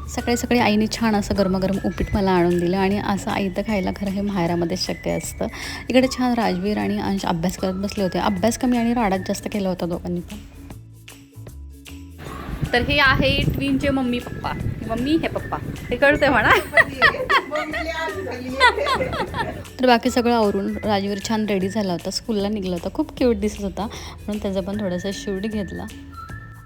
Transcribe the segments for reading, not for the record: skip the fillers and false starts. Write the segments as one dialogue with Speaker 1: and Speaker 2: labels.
Speaker 1: सकाळी सकाळी आईने छान असं गरमागरम उपीट मला आणून दिलं आणि असं आई तर खायला खरं हे माहेरामध्ये शक्य असतं. इकडे छान राजवीर आणि अंश अभ्यास करत बसले होते. अभ्यास कमी आणि राडाच जास्त केला होता दोघांनी पण. तर हे आहे ट्विनचे मम्मी पप्पा. मम्मी हे पप्पा हे कळतंय म्हणा. तर बाकी सगळं आवरून राजवीर छान रेडी झाला होता, स्कूलला निघाला होता. खूप क्यूट दिसत होता म्हणून त्याचा पण थोडासा शूट घेतला.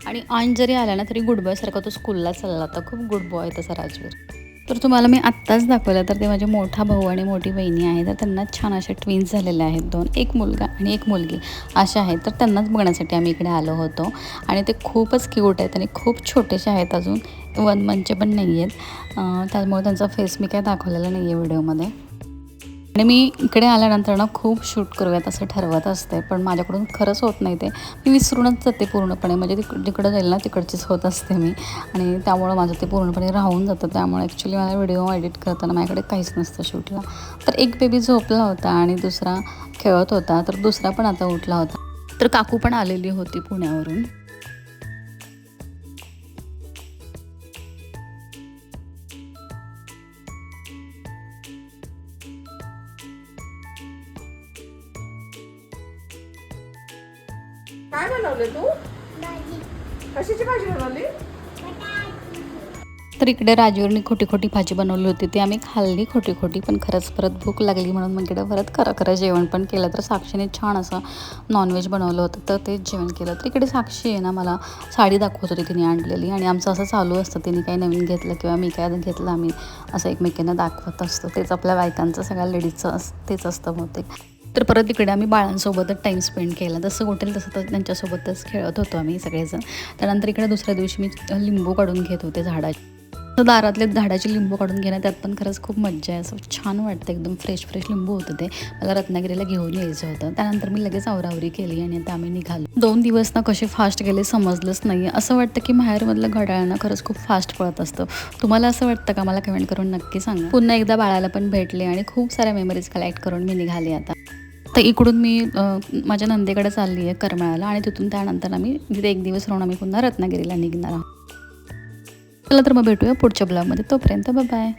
Speaker 1: आणि अंश जरी आला ना तरी गुड बॉय सारखा तो स्कूलला चालला होता. खूप गुड बॉय तसा राजवीर. तर तुम्हाला मी आत्ताच दाखवलं तर ते माझे मोठा भाऊ आणि मोठी बहिणी आहे. तर त्यांना छान असे ट्विन्स झालेले आहेत, 2, एक मुलगा आणि एक मुलगी असे आहेत. तर त्यांनाच बघण्यासाठी आम्ही इकडे आलो होतो आणि ते खूपच क्यूट आहेत आणि खूप छोटेसे आहेत, अजून 1 मंथचे पण नाही आहेत. त्यामुळे त्यांचा फेस मी काय दाखवलेला नाही आहे व्हिडिओमध्ये. आणि मी इकडे आल्यानंतर ना खूप शूट करूयात असं ठरवत असते, पण माझ्याकडून खरंच होत नाही. ते मी विसरूनच जाते पूर्णपणे, म्हणजे जिकडं जाईल ना तिकडचीच होत असते मी आणि त्यामुळं माझं ते पूर्णपणे राहून जातं. त्यामुळे ॲक्च्युली मला व्हिडिओ एडिट करताना माझ्याकडे काहीच नसतं शूटला. तर एक बेबी झोपला होता आणि दुसरा खेळत होता, तर दुसरा पण आता उठला होता. तर काकू पण आलेली होती पुण्यावरून.
Speaker 2: काय बनवले तू? कशाची भाजी बनवली?
Speaker 1: तर इकडे राजवीरने खोटी खोटी भाजी बनवली होती, ती आम्ही खाल्ली खोटी खोटी. पण खरंच परत भूक लागली म्हणून मग इकडे परत खरं जेवण पण केलं. तर साक्षीने छान असं नॉनव्हेज बनवलं होतं, तर तेच जेवण केलं. तर इकडे साक्षी आहे ना मला साडी दाखवत होती तिने आणलेली, आणि आमचं असं चालू असतं, तिने काही नवीन घेतलं किंवा मी काय घेतलं आम्ही असं एकमेकींना दाखवत असतो. तेच आपल्या बायकांचं सगळ्या लेडीजचं तेच असतं बहुतेक. तर परत इकडे आम्ही बाळांसोबतच टाईम स्पेंड केला. जसं उठेल तसं तर त्यांच्यासोबतच खेळत होतो आम्ही सगळेजण. त्यानंतर इकडे दुसऱ्या दिवशी मी लिंबू काढून घेत होते झाडाचे. तर दारातले झाडाचे लिंबू काढून घेणं त्यात पण खरंच खूप मज्जा आहे. असं छान वाटतं, एकदम फ्रेश लिंबू होतं ते. मला रत्नागिरीला घेऊन यायचं होतं. त्यानंतर मी लगेच आवरावरी केली आणि आता आम्ही निघालो. 2 दिवस ना कसे फास्ट गेले समजलंच नाही. असं वाटतं की माहेरमधलं घड्याळ ना खरंच खूप फास्ट पळत असतं. तुम्हाला असं वाटतं का? मला कमेंट करून नक्की सांगा. पुन्हा एकदा बाळाला पण भेटले आणि खूप साऱ्या मेमरीज कलेक्ट करून मी निघाले आता. तर इकडून मी माझ्या नंदेकडे चालली आहे करमाळ्याला, आणि तिथून त्यानंतर आम्ही तिथे 1 दिवस राहून आम्ही पुन्हा रत्नागिरीला निघणार आहोत. चला तर मग भेटूया पुढच्या ब्लॉगमध्ये. तोपर्यंत बाय.